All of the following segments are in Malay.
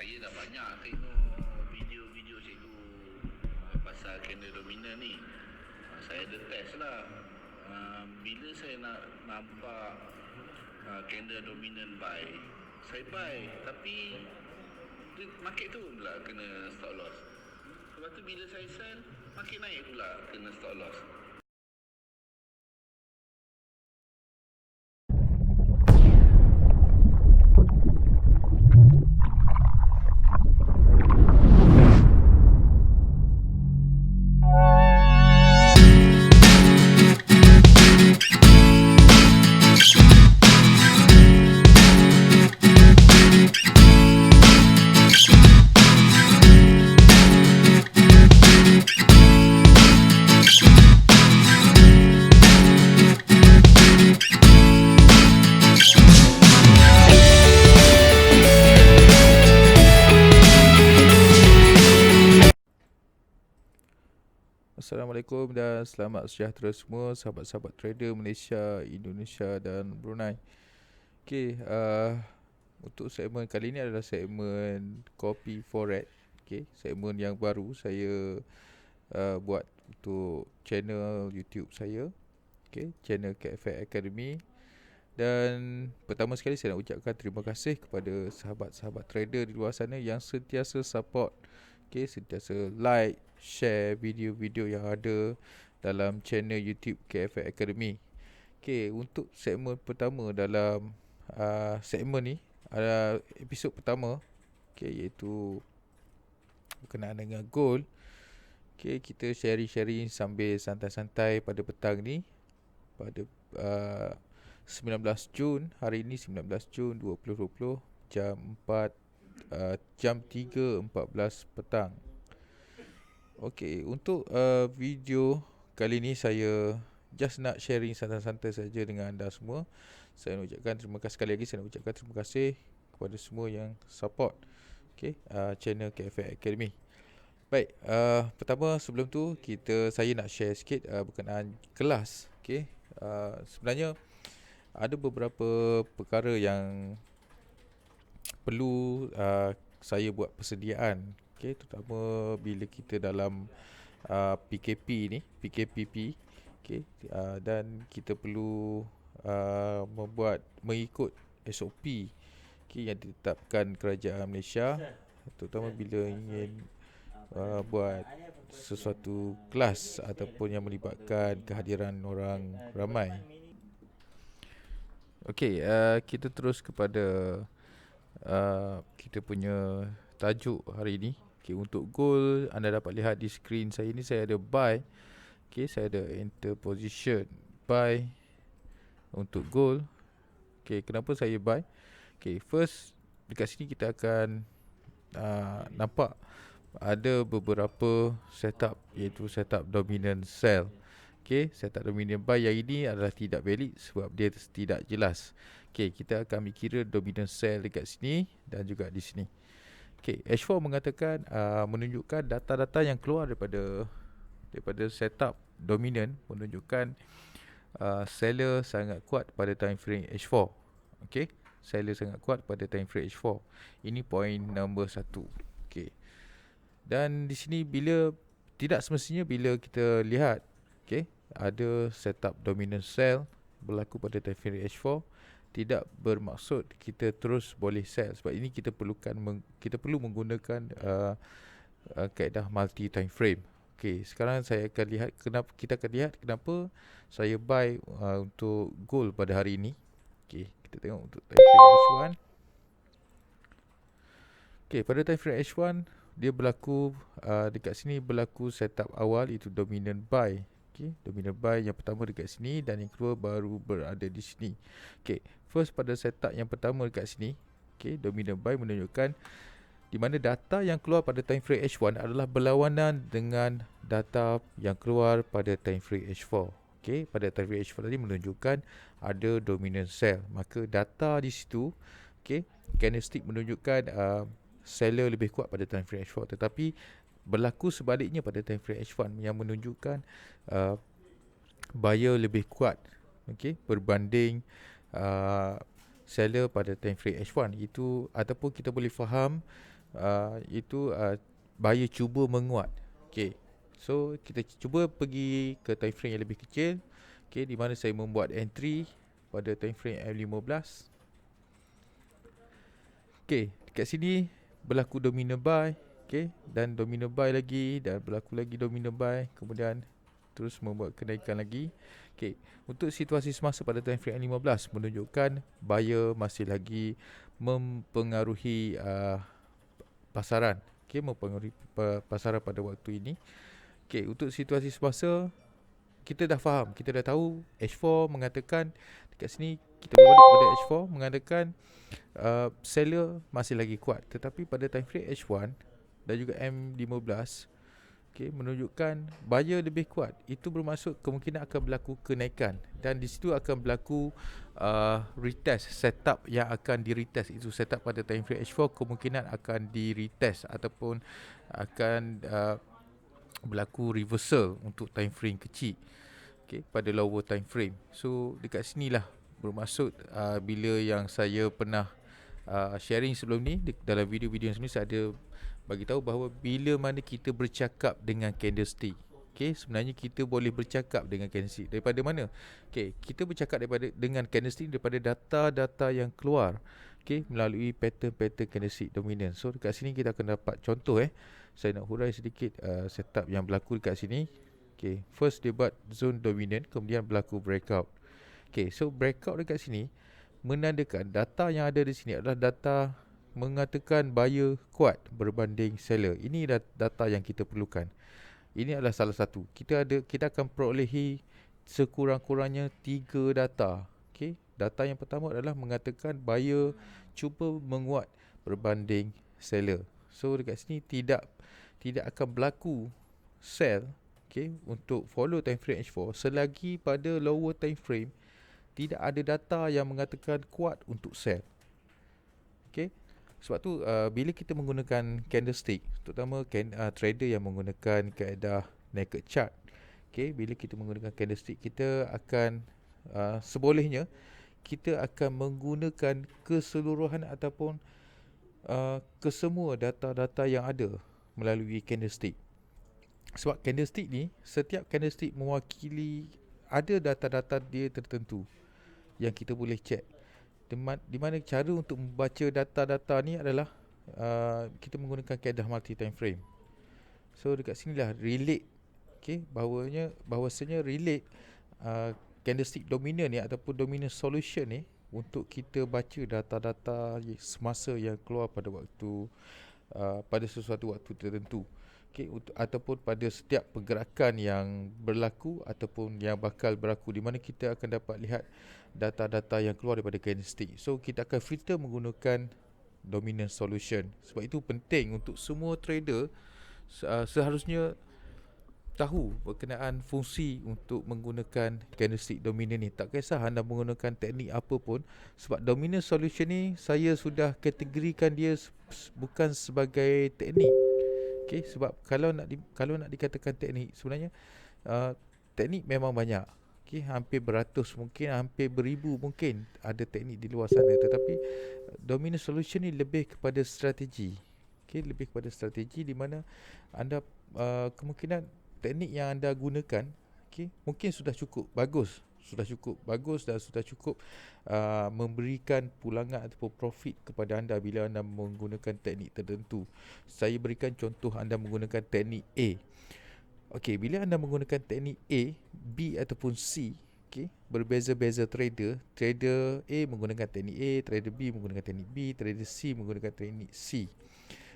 saya dah banyak tengok video-video cikgu pasal candle dominant ni. Saya ada test lah. Bila saya nak nampak candle dominant buy, saya buy, tapi market tu pula kena stop loss. Lepas tu bila saya sell, market naik pula kena stop loss. Assalamualaikum dan selamat sejahtera semua sahabat-sahabat trader Malaysia, Indonesia dan Brunei. Okey, untuk segmen kali ini adalah segmen Copy Forex. Okey, segmen yang baru saya buat untuk channel YouTube saya. Okey, channel KFX Academy. Dan pertama sekali saya nak ucapkan terima kasih kepada sahabat-sahabat trader di luar sana yang sentiasa support. Okay, sentiasa like, share video-video yang ada dalam channel YouTube KFX Academy. Okay, untuk segmen pertama dalam segmen ni, episod pertama, okay, iaitu berkenaan dengan gold. Okay, kita sharing-sharing sambil santai-santai pada petang ni, pada 19 Jun, hari ini 19 Jun 2020, jam 3.14 petang. Okey, untuk video kali ni saya just nak sharing santai-santai saja dengan anda semua. Saya nak ucapkan terima kasih sekali lagi, saya nak ucapkan terima kasih kepada semua yang support channel KFX Academy. Baik, pertama sebelum tu saya nak share sikit berkenaan kelas. Okey, sebenarnya ada beberapa perkara yang perlu saya buat persediaan, okay, terutama bila kita dalam PKP ni, PKPP, okay, dan kita perlu mengikut SOP, okay, yang ditetapkan kerajaan Malaysia, terutama bila ingin buat sesuatu kelas ataupun yang melibatkan kehadiran orang ramai. Okey, kita terus kepada kita punya tajuk hari ini. Okay, untuk gold, anda dapat lihat di skrin saya ni, saya ada buy. Okay, saya ada enter position buy untuk gold. Okay, kenapa saya buy? Okay, first dekat sini kita akan nampak ada beberapa setup, iaitu setup dominant sell. Okay, setup dominant buy yang ini adalah tidak valid sebab dia tidak jelas. Okay, kita akan kira dominant sell dekat sini dan juga di sini. Okay, H4 mengatakan menunjukkan data-data yang keluar daripada setup dominant menunjukkan seller sangat kuat pada time frame H4. Okay, seller sangat kuat pada time frame H4. Ini point number 1. Okay, dan di sini tidak semestinya bila kita lihat, okay, ada setup dominant sell berlaku pada time frame H4, tidak bermaksud kita terus boleh sell. Sebab ini kita perlu menggunakan kaedah multi time frame. Okey, sekarang kita akan lihat kenapa saya buy untuk gold pada hari ini. Okey, kita tengok untuk time frame H1. Okey, pada time frame H1 dia berlaku dekat sini berlaku setup awal, itu dominant buy. Okay, dominant buy yang pertama dekat sini dan yang kedua baru berada di sini. Okay, first pada setup yang pertama dekat sini, okay, dominant buy menunjukkan di mana data yang keluar pada time frame H1 adalah berlawanan dengan data yang keluar pada time frame H4. Okay, pada time frame H4 tadi menunjukkan ada dominant sell. Maka data di situ, okay, candlestick menunjukkan seller lebih kuat pada time frame H4, tetapi berlaku sebaliknya pada time frame H1 yang menunjukkan buyer lebih kuat, okay, berbanding seller pada time frame H1. Itu ataupun kita boleh faham buyer cuba menguat. Okay, so kita cuba pergi ke time frame yang lebih kecil. Okay, di mana saya membuat entry pada time frame M15. Okay, dekat sini berlaku dominant buy. Okay, dan dominant buy lagi, dan berlaku lagi dominant buy, kemudian terus membuat kenaikan lagi. Okay, untuk situasi semasa pada time frame M15 menunjukkan buyer masih lagi mempengaruhi pasaran. Okay, mempengaruhi pasaran pada waktu ini. Okay, untuk situasi semasa kita dah faham, kita dah tahu H4 mengatakan dekat sini, kita berbalik kepada H4 mengatakan seller masih lagi kuat. Tetapi pada time frame H1 dan juga M15, okay, menunjukkan buyer lebih kuat. Itu bermaksud kemungkinan akan berlaku kenaikan, dan di situ akan berlaku retest, setup yang akan di retest. Itu setup pada time frame H4 kemungkinan akan di retest ataupun akan berlaku reversal untuk time frame kecil, okay, pada lower time frame. So dekat sinilah bermaksud bila yang saya pernah sharing sebelum ni, dalam video-video yang sebelum ni saya ada bagi tahu bahawa bila mana kita bercakap dengan candlestick, okay, sebenarnya kita boleh bercakap dengan candlestick daripada mana? Okay, kita bercakap dengan candlestick daripada data-data yang keluar, okay, melalui pattern-pattern candlestick dominant. So dekat sini kita akan dapat contoh. Saya nak hurai sedikit setup yang berlaku dekat sini. Okay, first dia buat zone dominant, kemudian berlaku breakout. Okay, so breakout dekat sini menandakan data yang ada di sini adalah data mengatakan buyer kuat berbanding seller. Ini data yang kita perlukan. Ini adalah salah satu. Kita akan perolehi sekurang-kurangnya 3 data. Okay, data yang pertama adalah mengatakan buyer cuba menguat berbanding seller. So dekat sini tidak akan berlaku sell, okay, untuk follow time frame H4 selagi pada lower time frame tidak ada data yang mengatakan kuat untuk sell. Okay, sebab tu bila kita menggunakan candlestick, terutama trader yang menggunakan kaedah naked chart, okay, bila kita menggunakan candlestick, kita akan sebolehnya kita akan menggunakan keseluruhan ataupun kesemua data-data yang ada melalui candlestick. Sebab candlestick ni, setiap candlestick mewakili ada data-data dia tertentu yang kita boleh check. Di mana cara untuk membaca data-data ni adalah kita menggunakan kaedah multi time frame. So dekat sinilah relate, okay, bahawasanya relate candlestick dominant ni ataupun dominant solution ni untuk kita baca data-data semasa yang keluar pada waktu pada sesuatu waktu tertentu, okay, ataupun pada setiap pergerakan yang berlaku ataupun yang bakal berlaku, di mana kita akan dapat lihat data-data yang keluar daripada candlestick. So kita akan filter menggunakan dominant solution. Sebab itu penting untuk semua trader seharusnya tahu berkenaan fungsi untuk menggunakan candlestick dominant ni. Tak kisah anda menggunakan teknik apa pun, sebab dominant solution ni saya sudah kategorikan dia bukan sebagai teknik. Okay, sebab kalau nak dikatakan teknik, sebenarnya teknik memang banyak. Okay, hampir beratus, mungkin hampir beribu mungkin ada teknik di luar sana. Tetapi dominant solution ni lebih kepada strategi. Okay, lebih kepada strategi di mana anda kemungkinan teknik yang anda gunakan, okay, mungkin sudah cukup bagus dan sudah cukup memberikan pulangan ataupun profit kepada anda bila anda menggunakan teknik tertentu. Saya berikan contoh anda menggunakan teknik A. Okey, bila anda menggunakan teknik A, B ataupun C, okey, berbeza-beza trader. Trader A menggunakan teknik A, trader B menggunakan teknik B, trader C menggunakan teknik C.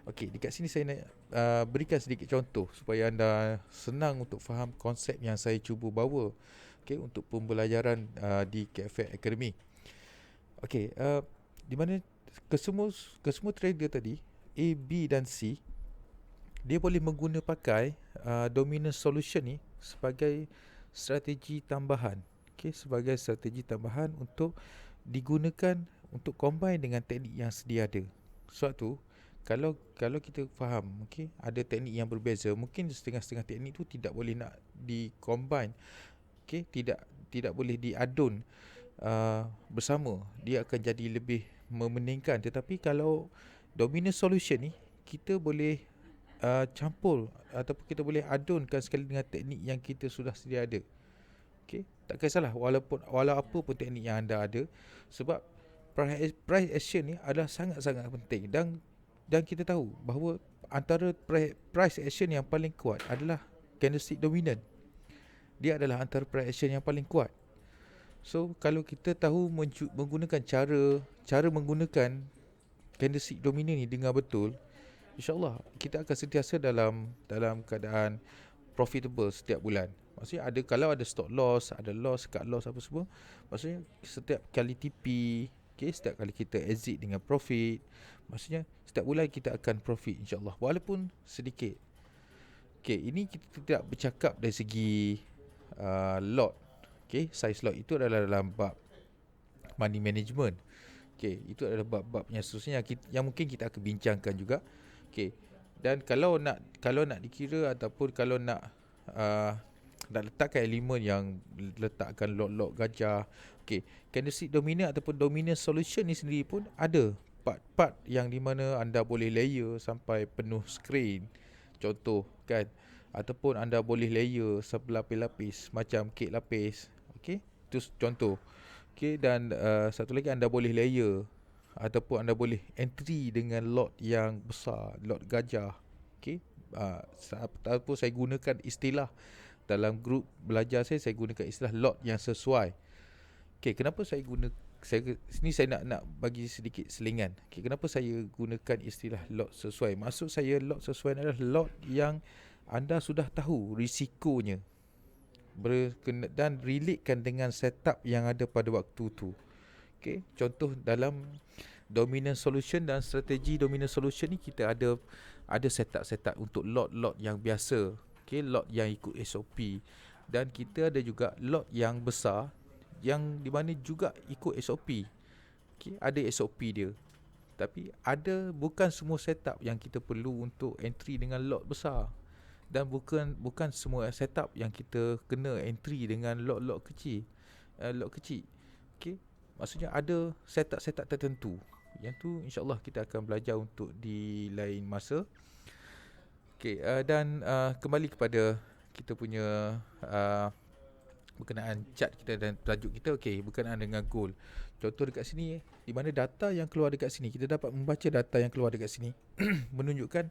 Okey, dekat sini saya nak berikan sedikit contoh supaya anda senang untuk faham konsep yang saya cuba bawa, okey, untuk pembelajaran di KFX Academy. Okey, di mana kesemua trader tadi, A, B dan C, dia boleh menggunakan pakai dominant solution ni sebagai strategi tambahan. Okay, sebagai strategi tambahan untuk digunakan untuk combine dengan teknik yang sedia ada. Sebab tu kalau kita faham, okay, ada teknik yang berbeza, mungkin setengah-setengah teknik tu tidak boleh nak di-combine, okay, tidak boleh diadun bersama, dia akan jadi lebih memeningkan. Tetapi kalau dominant solution ni, kita boleh campur ataupun kita boleh adunkan sekali dengan teknik yang kita sudah sedia ada. Okay, tak kisahlah walau apa pun teknik yang anda ada, sebab price action ni adalah sangat-sangat penting, dan kita tahu bahawa antara price action yang paling kuat adalah candlestick dominant. Dia adalah antara price action yang paling kuat. So kalau kita tahu menggunakan cara menggunakan candlestick dominant ni dengan betul, InsyaAllah kita akan sentiasa dalam keadaan profitable setiap bulan. Maksudnya kalau ada stop loss, ada loss, cut loss apa semua, maksudnya setiap kali TP, setiap kali kita exit dengan profit, maksudnya setiap bulan kita akan profit insyaAllah, walaupun sedikit. Ini kita tidak bercakap dari segi lot. Size lot itu adalah dalam bab money management. Itu adalah bab-bab yang seterusnya yang mungkin kita akan bincangkan juga. Dan kalau nak dikira ataupun kalau nak letakkan elemen yang letakkan lot-lot gajah, candlestick dominant ataupun dominant solution ni sendiri pun ada part-part yang di mana anda boleh layer sampai penuh screen, contoh kan, ataupun anda boleh layer berlapis-lapis macam kek lapis. Itu contoh. Dan satu lagi, anda boleh layer ataupun anda boleh entry dengan lot yang besar, lot gajah. Ataupun saya gunakan istilah dalam grup belajar saya gunakan istilah lot yang sesuai. Kenapa saya ni saya nak bagi sedikit selingan. Kenapa saya gunakan istilah lot sesuai? Maksud saya lot sesuai adalah lot yang anda sudah tahu risikonya dan relatekan dengan setup yang ada pada waktu tu. Contoh dalam dominant solution dan strategi dominant solution ni, kita ada setup untuk lot yang biasa, lot yang ikut SOP, dan kita ada juga lot yang besar yang di mana juga ikut SOP. Ada SOP dia, tapi bukan semua setup yang kita perlu untuk entry dengan lot besar, dan bukan semua setup yang kita kena entry dengan lot kecil. Maksudnya ada setup tertentu. Yang tu insyaAllah kita akan belajar untuk di lain masa. Dan kembali kepada kita punya berkenaan chart kita dan tajuk kita. Berkenaan dengan goal. Contoh dekat sini, di mana data yang keluar dekat sini, kita dapat membaca data yang keluar dekat sini menunjukkan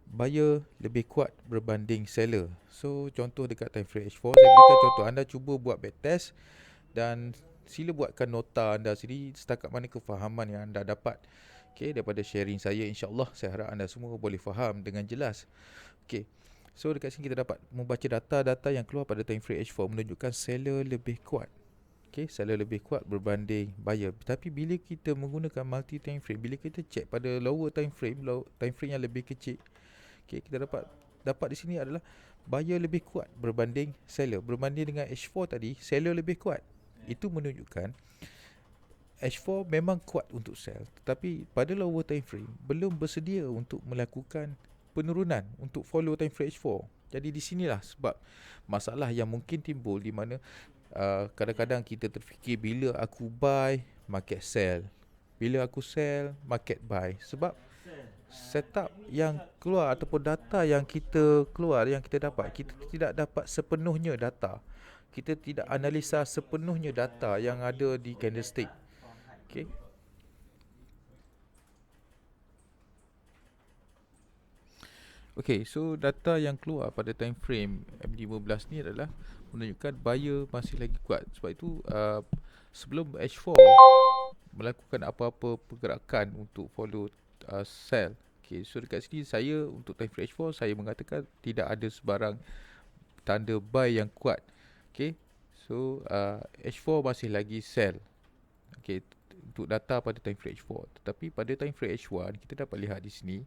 buyer lebih kuat berbanding seller. So contoh dekat time frame H4, saya berikan contoh, anda cuba buat backtest dan sila buatkan nota anda sendiri setakat mana kefahaman yang anda dapat daripada sharing saya. InsyaAllah saya harap anda semua boleh faham dengan jelas. So dekat sini kita dapat membaca data yang keluar pada time frame H4 menunjukkan seller lebih kuat. Seller lebih kuat berbanding buyer. Tapi bila kita menggunakan multi time frame, bila kita check pada lower time frame yang lebih kecil, kita dapat di sini adalah buyer lebih kuat berbanding seller. Berbanding dengan H4 tadi, seller lebih kuat. Itu menunjukkan H4 memang kuat untuk sell, tetapi pada lower time frame belum bersedia untuk melakukan penurunan untuk follow time frame H4. Jadi di sinilah sebab masalah yang mungkin timbul, di mana kadang-kadang kita terfikir bila aku buy, market sell, bila aku sell, market buy. Sebab setup yang keluar ataupun data yang kita dapat, kita tidak dapat sepenuhnya data. Kita tidak analisa sepenuhnya data yang ada di candlestick. So data yang keluar pada time frame M15 ni adalah menunjukkan buyer masih lagi kuat. Sebab itu sebelum H4 melakukan apa-apa pergerakan untuk follow sell, so dekat sini saya untuk time frame H4 saya mengatakan tidak ada sebarang tanda buy yang kuat. So H4 masih lagi sell. Untuk data pada time frame H4. Tetapi pada time frame H1 kita dapat lihat di sini.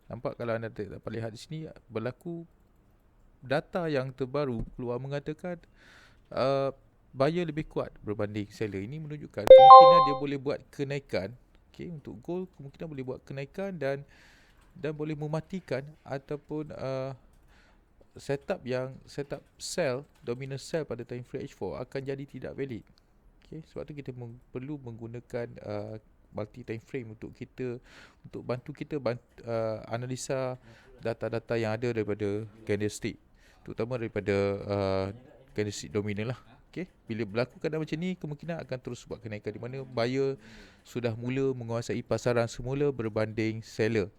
Nampak kalau anda dapat lihat di sini, berlaku data yang terbaru keluar mengatakan buyer lebih kuat berbanding seller. Ini menunjukkan kemungkinan dia boleh buat kenaikan. Untuk gold kemungkinan boleh buat kenaikan dan boleh mematikan ataupun setup sell, dominant sell pada time frame H4 akan jadi tidak valid. Sebab tu kita perlu menggunakan multi time frame untuk bantu kita analisa data-data yang ada daripada candlestick, terutama daripada candlestick dominant lah. Okay, bila berlaku keadaan macam ni, kemungkinan akan terus buat kenaikan di mana buyer sudah mula menguasai pasaran semula berbanding seller.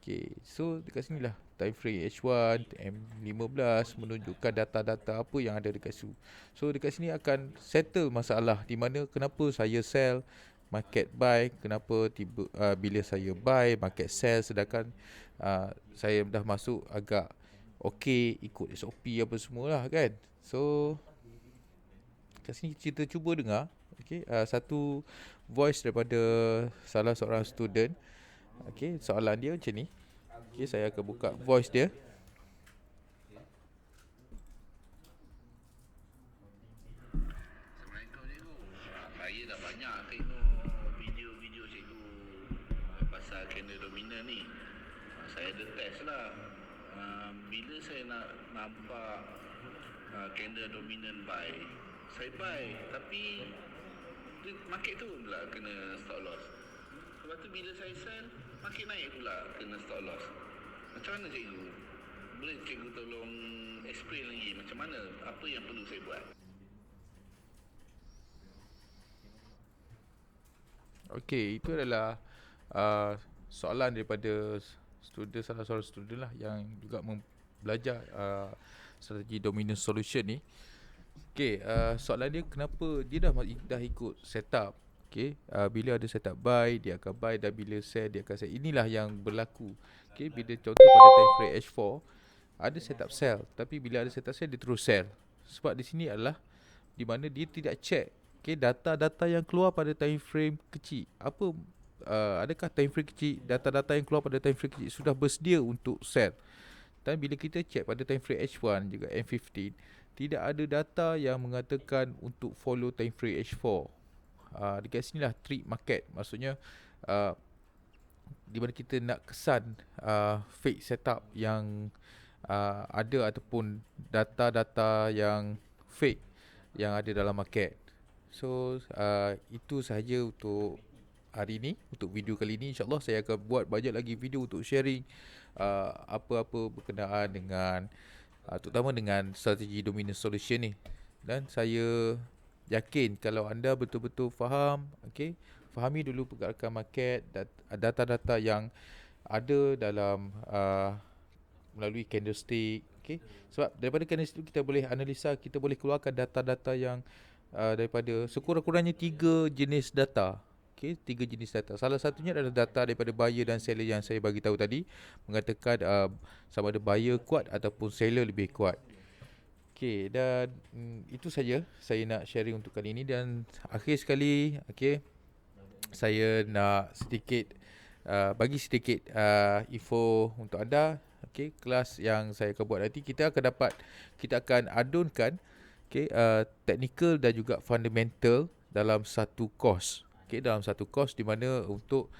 Okay, so dekat sini lah time frame H1, M15 menunjukkan data-data apa yang ada dekat situ. So dekat sini akan settle masalah di mana kenapa saya sell, market buy, kenapa bila saya buy, market sell, sedangkan saya dah masuk agak okay, ikut SOP apa semua lah kan. So kat sini kita cuba dengar satu voice daripada salah seorang student. Soalan dia macam ni. Saya akan buka voice dia. Assalamualaikum cikgu. Saya dah banyak tengok video-video cikgu pasal candle dominant ni. Saya ada test lah. Bila saya nak nampak candle dominant buy, saya buy, tapi market tu pula kena stop loss. Lepas tu bila saya sell, market naik pula kena stop loss. Macam mana cikgu? Boleh cikgu tolong explain lagi macam mana, apa yang perlu saya buat? Okey, itu adalah soalan daripada salah seorang student lah yang juga belajar strategi dominant solution ni. Okey, soalan dia kenapa dia dah ikut setup. Okey, bila ada setup buy, dia akan buy, dan bila sell, dia akan sell. Inilah yang berlaku. Okey, bila contoh pada time frame H4 ada setup sell, tapi bila ada setup sell dia terus sell. Sebab di sini adalah di mana dia tidak check data-data yang keluar pada time frame kecil. Adakah time frame kecil, data-data yang keluar pada time frame kecil sudah bersedia untuk sell. Dan bila kita check pada time frame H1 juga M15, tidak ada data yang mengatakan untuk follow time frame H4. Dekat sinilah trick market. Maksudnya di mana kita nak kesan fake setup yang ada, ataupun data-data yang fake yang ada dalam market. So itu sahaja untuk hari ni, untuk video kali ni. InsyaAllah saya akan buat banyak lagi video untuk sharing apa-apa berkenaan dengan terutama dengan strategi dominant solution ni. Dan saya yakin kalau anda betul-betul faham, fahami dulu pergerakan market, data-data yang ada dalam melalui candlestick. Sebab daripada candlestick kita boleh analisa, kita boleh keluarkan data-data yang daripada sekurang-kurangnya 3 jenis data. 3 jenis data. Salah satunya adalah data daripada buyer dan seller yang saya bagi tahu tadi, mengatakan sama ada buyer kuat ataupun seller lebih kuat. Dan itu saja saya nak sharing untuk kali ini. Dan akhir sekali, saya nak bagi sedikit info untuk anda. Kelas yang saya akan buat nanti, kita akan adunkan technical dan juga fundamental dalam satu course. Dalam satu course di mana untuk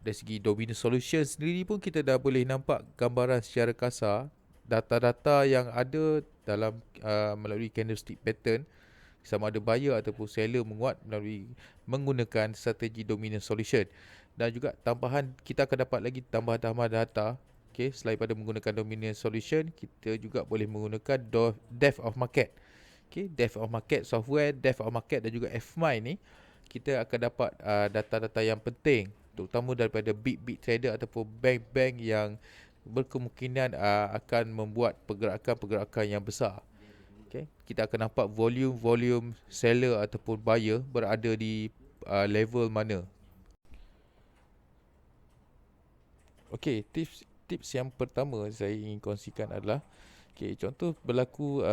dari segi dominant solution sendiri pun kita dah boleh nampak gambaran secara kasar data-data yang ada dalam melalui candlestick pattern, sama ada buyer ataupun seller menguat menggunakan strategi dominant solution. Dan juga tambahan, kita akan dapat lagi tambah data. Selain pada menggunakan dominant solution, kita juga boleh menggunakan depth of market. Depth of market software, depth of market dan juga Fmind ni, kita akan dapat data-data yang penting, terutama daripada big trader ataupun bank-bank yang berkemungkinan akan membuat pergerakan-pergerakan yang besar. Kita akan nampak volume seller ataupun buyer berada di level mana. Tips yang pertama saya ingin kongsikan adalah contoh berlaku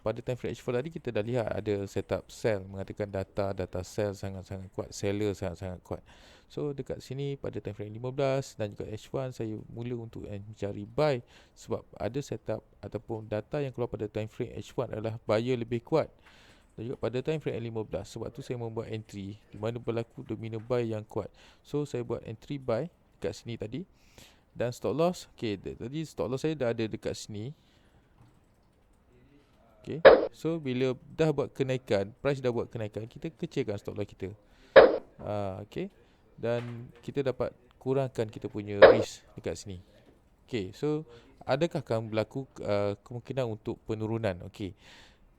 pada time frame H4 tadi, kita dah lihat ada setup sell, mengatakan data sell sangat-sangat kuat, seller sangat-sangat kuat. So dekat sini pada time frame 15 dan juga H1 saya mula untuk mencari buy, sebab ada setup ataupun data yang keluar pada time frame H1 adalah buyer lebih kuat. Dan juga pada time frame 15, sebab tu saya membuat entry di mana berlaku dominant buy yang kuat. So saya buat entry buy dekat sini tadi. Dan stop loss, tadi stop loss saya dah ada dekat sini. So bila dah buat kenaikan, price dah buat kenaikan, kita kecilkan stop loss kita. Okay. Dan kita dapat kurangkan kita punya risk dekat sini. Okay, so adakah akan berlaku kemungkinan untuk penurunan? Okay,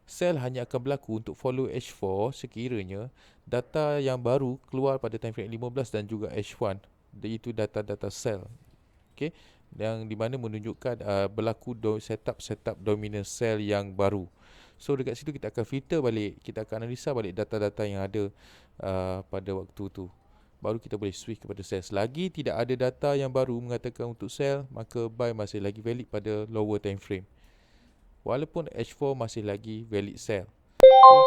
sell hanya akan berlaku untuk follow H4 sekiranya data yang baru keluar pada time frame 15 dan juga H1, iaitu data-data sell. Okay, yang di mana menunjukkan berlaku setup dominant sell yang baru. So dekat situ kita akan filter balik, kita akan analisa balik data-data yang ada pada waktu tu. Baru kita boleh switch kepada sell. Selagi tidak ada data yang baru mengatakan untuk sell, maka buy masih lagi valid pada lower time frame. Walaupun H4 masih lagi valid sell. Okay.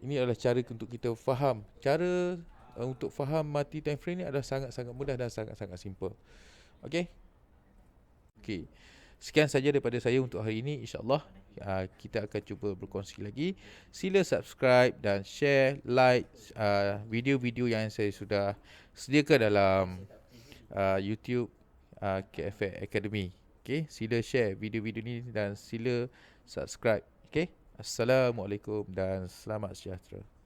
Ini adalah cara untuk kita faham. Cara untuk faham mati time frame ni adalah sangat-sangat mudah dan sangat-sangat simple. Okay. Okay. Sekian saja daripada saya untuk hari ini. InsyaAllah kita akan cuba berkongsi lagi. Sila subscribe dan share, like video-video yang saya sudah sediakan dalam YouTube KFX Academy. Okay, sila share video-video ni dan sila subscribe. Okay, Assalamualaikum dan selamat sejahtera.